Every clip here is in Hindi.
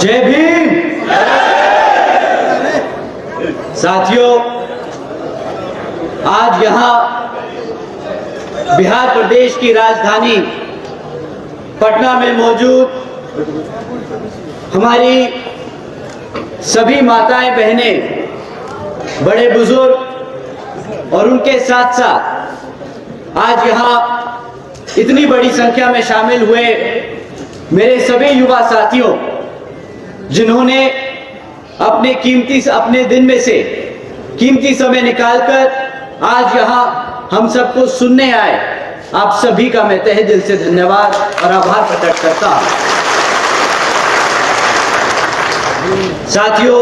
जय भीम। साथियों, आज यहां बिहार प्रदेश की राजधानी पटना में मौजूद हमारी सभी माताएं बहनें, बड़े बुजुर्ग और उनके साथ साथ आज यहां इतनी बड़ी संख्या में शामिल हुए मेरे सभी युवा साथियों, जिन्होंने अपने दिन में से कीमती समय निकालकर आज यहां हम सबको सुनने आए, आप सभी का मैं तहे दिल से धन्यवाद और आभार प्रकट करता हूं। साथियों,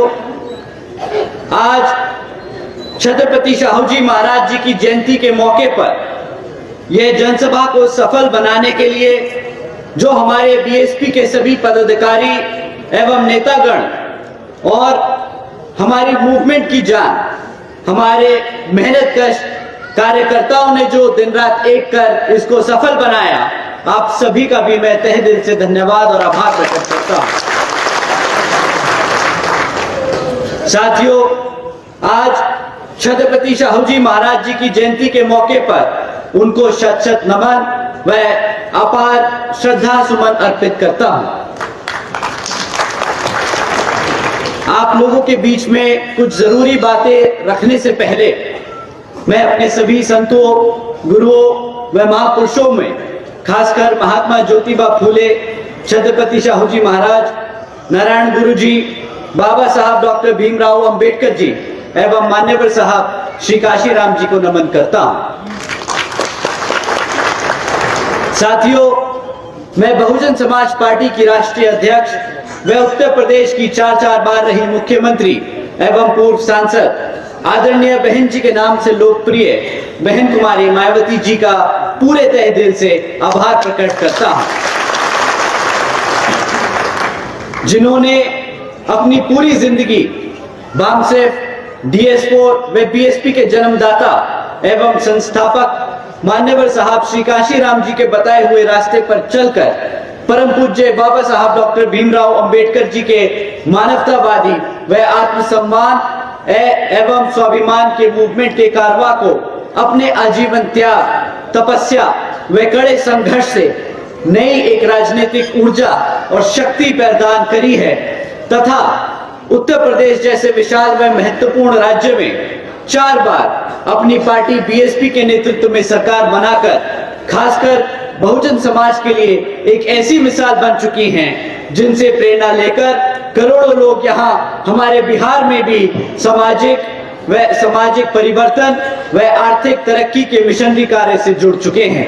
आज छत्रपति शाहू जी महाराज जी की जयंती के मौके पर यह जनसभा को सफल बनाने के लिए जो हमारे बीएसपी के सभी पदाधिकारी एवं नेतागण और हमारी मूवमेंट की जान, हमारे मेहनतकश कार्यकर्ताओं ने जो दिन रात एक कर इसको सफल बनाया, आप सभी का भी मैं तहे दिल से धन्यवाद और आभार प्रकट करता हूं। साथियों, आज छत्रपति शाहू जी महाराज जी की जयंती के मौके पर उनको शत शत नमन व अपार श्रद्धा सुमन अर्पित करता हूं। आप लोगों के बीच में कुछ जरूरी बातें रखने से पहले मैं अपने सभी संतों, गुरुओं व महापुरुषों में, खासकर महात्मा ज्योतिबा फूले, छत्रपति शाहू जी महाराज, नारायण गुरु जी, बाबा साहब डॉक्टर भीमराव अंबेडकर जी एवं मान्यवर साहब श्री काशीराम जी को नमन करता हूं। साथियों, मैं बहुजन समाज पार्टी की राष्ट्रीय अध्यक्ष व उत्तर प्रदेश की 4 बार रही मुख्यमंत्री एवं पूर्व सांसद आदरणीय बहन जी के नाम से लोकप्रिय बहन कुमारी मायावती जी का पूरे तहे दिल से आभार प्रकट करता हूं, जिन्होंने अपनी पूरी जिंदगी बामसेफ, DS4 व बीएसपी के जन्मदाता एवं संस्थापक मान्यवर साहब श्री काशीराम जी के बताए हुए रास्ते पर चलकर परम पूज्य बाबा साहब डॉक्टर भीमराव अंबेडकर जी के मानवतावादी व आत्मसम्मान एवं स्वाभिमान के मूवमेंट के कारवा को अपने आजीवन त्याग, तपस्या व कड़े संघर्ष से नई एक राजनीतिक ऊर्जा और शक्ति प्रदान करी है तथा उत्तर प्रदेश जैसे विशाल व महत्वपूर्ण राज्य में 4 बार अपनी पार्टी बीएसपी के नेतृत्व में सरकार बनाकर खासकर बहुजन समाज के लिए एक ऐसी मिसाल बन चुकी हैं, जिनसे प्रेरणा लेकर करोड़ों लोग यहाँ हमारे बिहार में भी सामाजिक परिवर्तन व आर्थिक तरक्की के मिशनरी कार्य से जुड़ चुके हैं।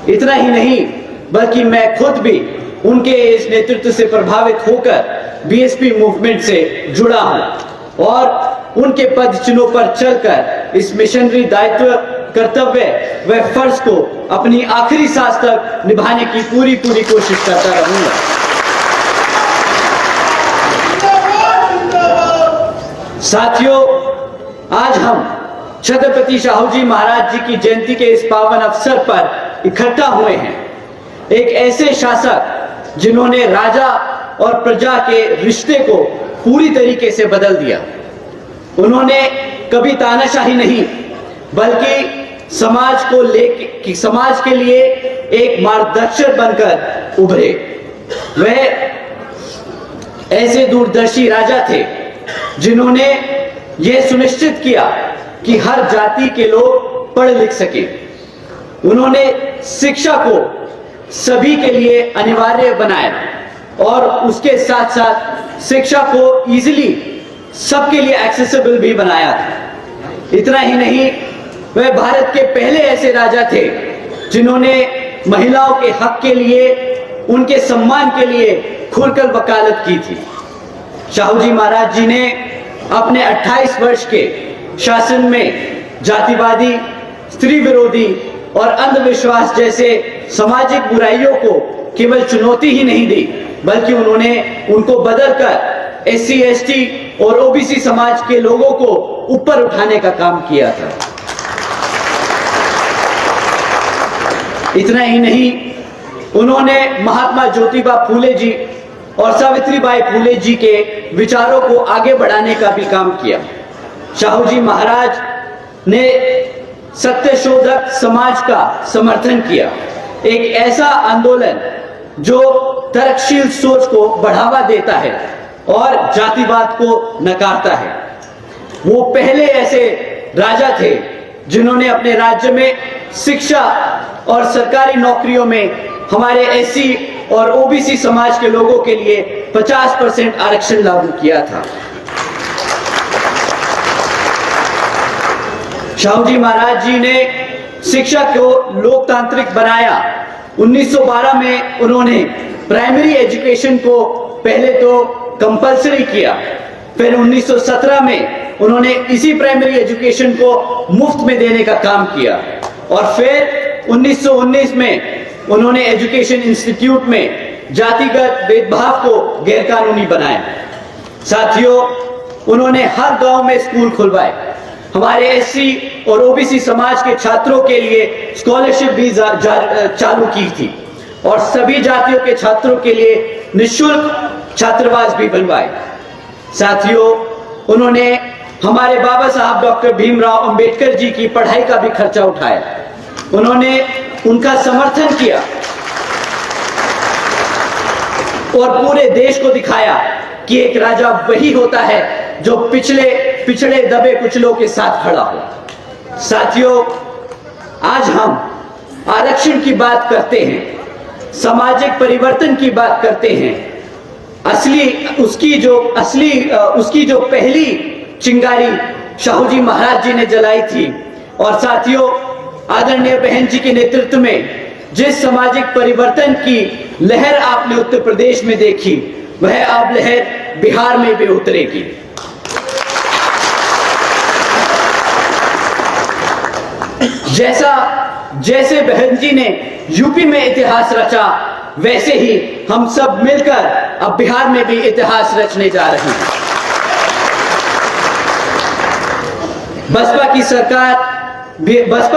इतना ही नहीं, बल्कि मैं खुद भी उनके इस नेतृत्व से प्रभावित होकर बीएसपी मूवमेंट से जुड़ा हूं और उनके पद चिन्हों पर चलकर इस मिशनरी दायित्व, कर्तव्य व फर्ज को अपनी आखिरी सांस तक निभाने की पूरी कोशिश करता रहूंगा। साथियों, आज हम छत्रपति शाहू जी महाराज जी की जयंती के इस पावन अवसर पर इकट्ठा हुए हैं। एक ऐसे शासक जिन्होंने राजा और प्रजा के रिश्ते को पूरी तरीके से बदल दिया। उन्होंने कभी तानाशाही नहीं, बल्कि समाज के लिए एक मार्गदर्शक बनकर उभरे। वह ऐसे दूरदर्शी राजा थे जिन्होंने यह सुनिश्चित किया कि हर जाति के लोग पढ़ लिख सके। उन्होंने शिक्षा को सभी के लिए अनिवार्य बनाया और उसके साथ साथ शिक्षा को इजीली सबके लिए एक्सेसिबल भी बनाया था। इतना ही नहीं, वह भारत के पहले ऐसे राजा थे जिन्होंने महिलाओं के हक के लिए, उनके सम्मान के लिए खुलकर वकालत की थी। शाहू जी महाराज जी ने अपने 28 वर्ष के शासन में जातिवादी, स्त्री विरोधी और अंधविश्वास जैसे सामाजिक बुराइयों को केवल चुनौती ही नहीं दी, बल्कि उन्होंने उनको बदलकर SC, ST और OBC समाज के लोगों को ऊपर उठाने का काम किया था। इतना ही नहीं, उन्होंने महात्मा ज्योतिबा फूले जी और सावित्रीबाई फूले जी के विचारों को आगे बढ़ाने का भी काम किया। शाहू जी महाराज ने सत्यशोधक समाज का समर्थन किया, एक ऐसा आंदोलन जो तर्कशील सोच को बढ़ावा देता है और जातिवाद को नकारता है। वो पहले ऐसे राजा थे जिन्होंने अपने राज्य में शिक्षा और सरकारी नौकरियों में हमारे एससी और ओबीसी समाज के लोगों के लिए 50% आरक्षण लागू किया था। शाहू जी महाराज जी ने शिक्षा को लोकतांत्रिक बनाया। 1912 में उन्होंने प्राइमरी एजुकेशन को पहले तो कंपलसरी किया, फिर 1917 में उन्होंने इसी प्राइमरी एजुकेशन को मुफ्त में देने का काम किया और फिर 1919 में उन्होंने एजुकेशन इंस्टीट्यूट में जातिगत भेदभाव को गैरकानूनी बनाया। साथियों, उन्होंने हर गांव में स्कूल खुलवाए, हमारे एससी और ओबीसी समाज के छात्रों के लिए स्कॉलरशिप भी चालू की थी और सभी जातियों के छात्रों के लिए निःशुल्क छात्रावास भी बनवाए। साथियों, उन्होंने हमारे बाबा साहब डॉक्टर भीमराव अंबेडकर जी की पढ़ाई का भी खर्चा उठाया, उन्होंने उनका समर्थन किया और पूरे देश को दिखाया कि एक राजा वही होता है जो पिछड़े दबे कुचलों के साथ खड़ा हो। साथियों, आज हम आरक्षण की बात करते हैं, सामाजिक परिवर्तन की बात करते हैं। उसकी जो पहली चिंगारी शाहू जी महाराज जी ने जलाई थी। और साथियों, आदरणीय बहन जी के नेतृत्व में जिस सामाजिक परिवर्तन की लहर आपने उत्तर प्रदेश में देखी, वह अब लहर बिहार में भी उतरेगी। जैसे बहन जी ने यूपी में इतिहास रचा, वैसे ही हम सब मिलकर अब बिहार में भी इतिहास रचने जा रहे हैं। बसपा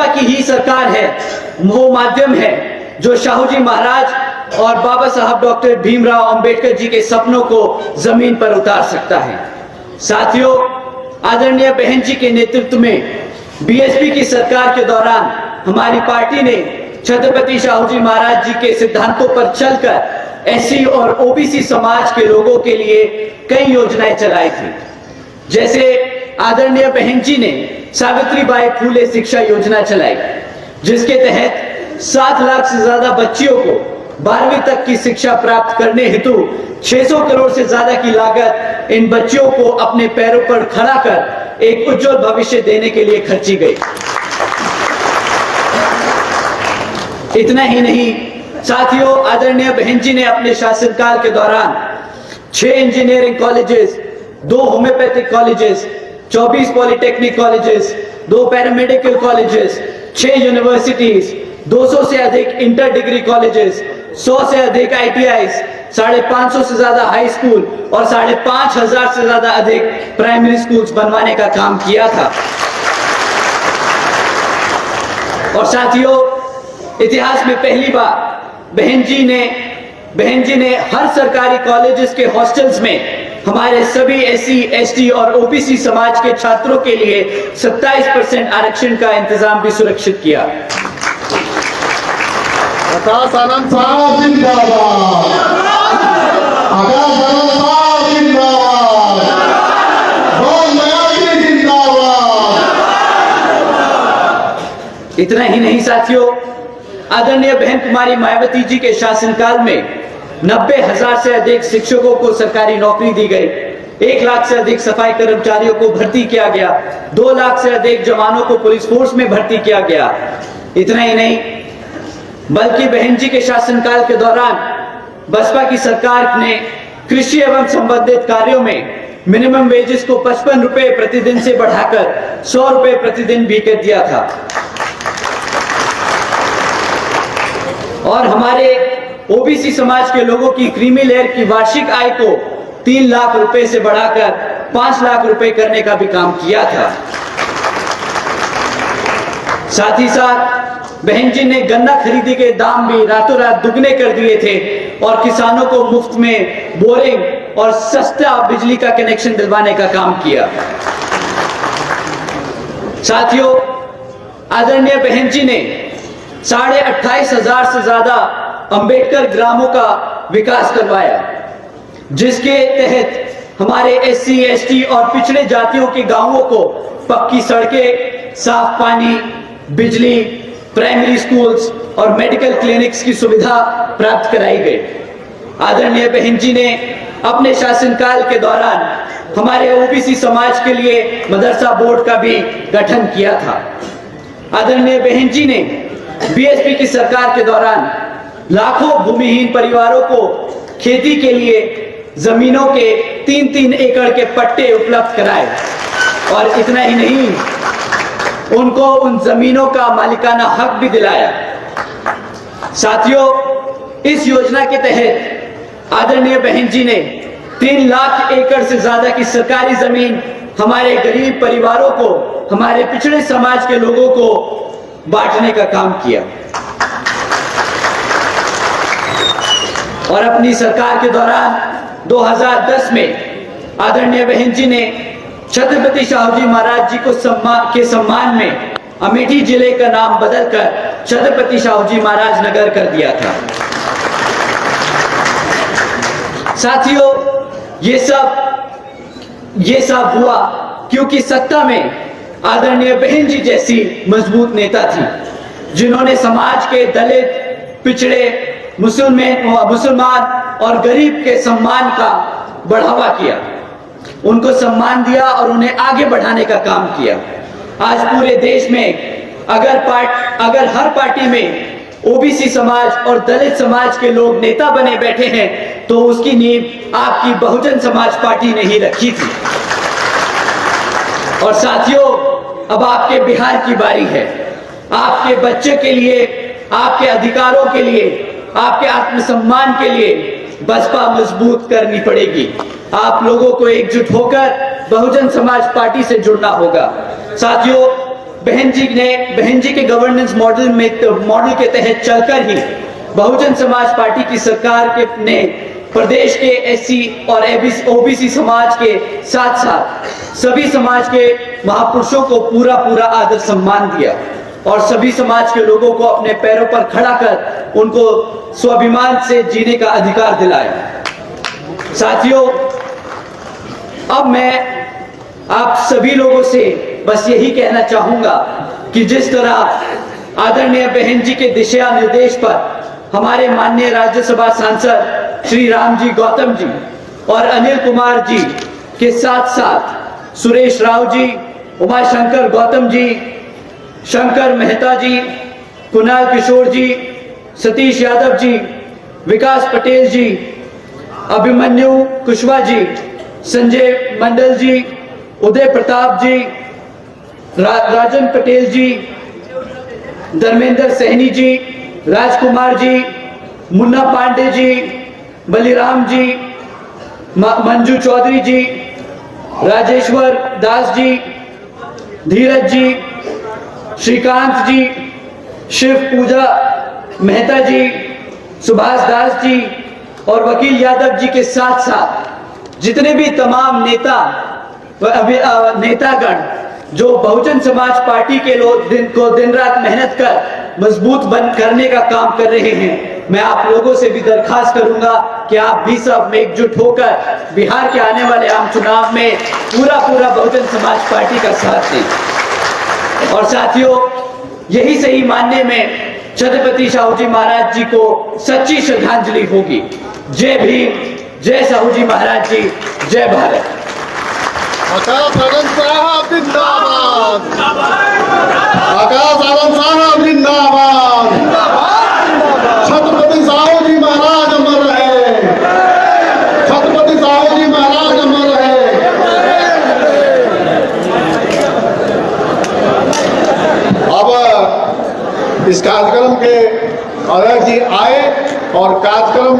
की ही सरकार है, वो माध्यम है जो शाहू जी महाराज और बाबा साहब डॉक्टर भीमराव अंबेडकर जी के सपनों को जमीन पर उतार सकता है। साथियों, आदरणीय बहन जी के नेतृत्व में बीएसपी की सरकार के दौरान हमारी पार्टी ने छत्रपति शाहू जी महाराज जी के सिद्धांतों पर चलकर एससी और ओबीसी समाज के लोगों के लिए कई योजनाएं चलाई थी। जैसे आदरणीय बहन जी ने सावित्रीबाई फूले शिक्षा योजना चलाई, जिसके तहत 7 लाख से ज्यादा बच्चियों को 12वीं तक की शिक्षा प्राप्त करने हेतु 600 करोड़ से ज्यादा की लागत इन बच्चियों को अपने पैरों पर खड़ा कर एक उज्जवल भविष्य देने के लिए खर्ची गई। इतना ही नहीं साथियों, आदरणीय बहन जी ने अपने शासनकाल के दौरान 6 engineering colleges, 2 homeopathic colleges, 24 polytechnic colleges, 2 paramedical colleges, 6 universities, 200 से अधिक इंटर डिग्री कॉलेजेस, 100 से अधिक ITIs, 550 से ज्यादा हाई स्कूल और 5,500 से ज्यादा अधिक प्राइमरी स्कूल्स बनवाने का काम किया था। और साथियों, इतिहास में पहली बार बहन जी ने हर सरकारी कॉलेजेस के हॉस्टल्स में हमारे सभी एससी, एसटी और ओबीसी समाज के छात्रों के लिए 27% आरक्षण का इंतजाम भी सुरक्षित किया। आकाश आनंद साहब जिंदाबाद, आकाश आनंद साहब जिंदाबाद, बहुत नया जिंदाबाद। इतना ही नहीं साथियों, आदरणीय बहन कुमारी मायावती जी के शासनकाल में 90,000 से अधिक शिक्षकों को सरकारी नौकरी दी गई, 1 लाख से अधिक सफाई कर्मचारियों को भर्ती किया गया, 2 लाख से अधिक जवानों को पुलिस फोर्स में भर्ती किया गया। इतना ही नहीं, बल्कि बहन जी के शासनकाल के दौरान बसपा की सरकार ने कृषि एवं संबंधित कार्यों में मिनिमम वेजेस को 55 रुपए प्रतिदिन से बढ़ाकर 100 रुपए प्रतिदिन भी कर दिया था। और हमारे ओबीसी समाज के लोगों की क्रीमी लेयर की वार्षिक आय को 3 लाख रुपए से बढ़ाकर 5 लाख रुपए करने का भी काम किया था। साथ ही साथ बहन जी ने गन्ना खरीदी के दाम भी रातों रात दुगने कर दिए थे और किसानों को मुफ्त में बोरिंग और सस्ता बिजली का कनेक्शन दिलवाने का काम किया। साथियों, आदरणीय बहन जी ने 28,500 से ज्यादा अंबेडकर ग्रामों का विकास करवाया, जिसके तहत हमारे SC, ST और पिछड़े जातियों के गांवों को पक्की सड़कें, साफ पानी, बिजली, प्राइमरी स्कूल्स और मेडिकल क्लिनिक्स की सुविधा प्राप्त कराई गई। आदरणीय बहन जी ने अपने शासनकाल के दौरान हमारे OBC समाज के लिए मदरसा बोर्ड का भी गठन किया था। आदरणीय बहन जी ने BSP की सरकार के दौरान लाखों भूमिहीन परिवारों को खेती के लिए जमीनों के 3-3 एकड़ के पट्टे उपलब्ध कराए, और इतना ही नहीं, उनको उन जमीनों का मालिकाना हक भी दिलाया। साथियों, इस योजना के तहत आदरणीय बहन जी ने 3 लाख एकड़ से ज्यादा की सरकारी जमीन हमारे गरीब परिवारों को, हमारे पिछड़े समाज के लोगों को बांटने का काम किया। और अपनी सरकार के दौरान 2010 में आदरणीय बहन जी ने छत्रपति शाहू जी महाराज जी को सम्मान में अमेठी जिले का नाम बदलकर छत्रपति शाहू जी महाराज नगर कर दिया था। साथियों, ये सब हुआ क्योंकि सत्ता में आदरणीय बहन जी जैसी मजबूत नेता थी, जिन्होंने समाज के दलित, पिछड़े, मुसलमान और गरीब के सम्मान का बढ़ावा किया, उनको सम्मान दिया और उन्हें आगे बढ़ाने का काम किया। आज पूरे देश में अगर हर पार्टी में OBC समाज और दलित समाज के लोग नेता बने बैठे हैं, तो उसकी नींव आपकी बहुजन समाज पार्टी ने ही रखी थी। और साथियों, अब आपके बिहार की बारी है। आपके बच्चे के लिए, आपके अधिकारों के लिए, आपके आत्मसम्मान के लिए बसपा मजबूत करनी पड़ेगी। आप लोगों को एकजुट होकर बहुजन समाज पार्टी से जुड़ना होगा। साथियों, बहन जी के गवर्नेंस मॉडल के तहत चलकर ही बहुजन समाज पार्टी की सरकार ने प्रदेश के SC और OBC समाज के साथ साथ सभी समाज के महापुरुषों को पूरा आदर सम्मान दिया, और सभी समाज के लोगों को अपने पैरों पर खड़ा कर उनको स्वाभिमान से जीने का अधिकार दिलाया। साथियों, अब मैं आप सभी लोगों से बस यही कहना चाहूंगा कि जिस तरह आदरणीय बहन जी के दिशा निर्देश पर हमारे माननीय राज्यसभा सांसद श्री राम जी गौतम जी और अनिल कुमार जी के साथ साथ सुरेश राव जी, उमाशंकर गौतम जी, शंकर मेहता जी, कुणाल किशोर जी, सतीश यादव जी, विकास पटेल जी, अभिमन्यु कुशवाहा जी, संजय मंडल जी, उदय प्रताप जी, राजन पटेल जी, धर्मेंद्र सैनी जी, राजकुमार जी, मुन्ना पांडे जी, बलिराम जी, मंजू चौधरी जी, राजेश्वर दास जी, धीरज जी, श्रीकांत जी, शिव पूजा मेहता जी, सुभाष दास जी और वकील यादव जी के साथ साथ जितने भी तमाम नेतागण जो बहुजन समाज पार्टी के लोग दिन रात मेहनत कर मजबूत करने का काम कर रहे हैं, मैं आप लोगों से भी दरखास्त करूंगा कि आप भी सब एकजुट होकर बिहार के आने वाले आम चुनाव में पूरा बहुजन समाज पार्टी का साथ दें। और साथियों, यही सही मानने में छत्रपति शाहू जी महाराज जी को सच्ची श्रद्धांजलि होगी। जय भीम, जय शाहू जी महाराज जी, जय भारत। आकाश आनंद साहब जिंदाबाद, आकाश आनंद साहब जिंदाबाद, छत्रपति शाहू जी महाराज अमर रहे, छत्रपति शाहू जी महाराज अमर रहे। अब इस कार्यक्रम के अध्यक्ष जी आए और कार्यक्रम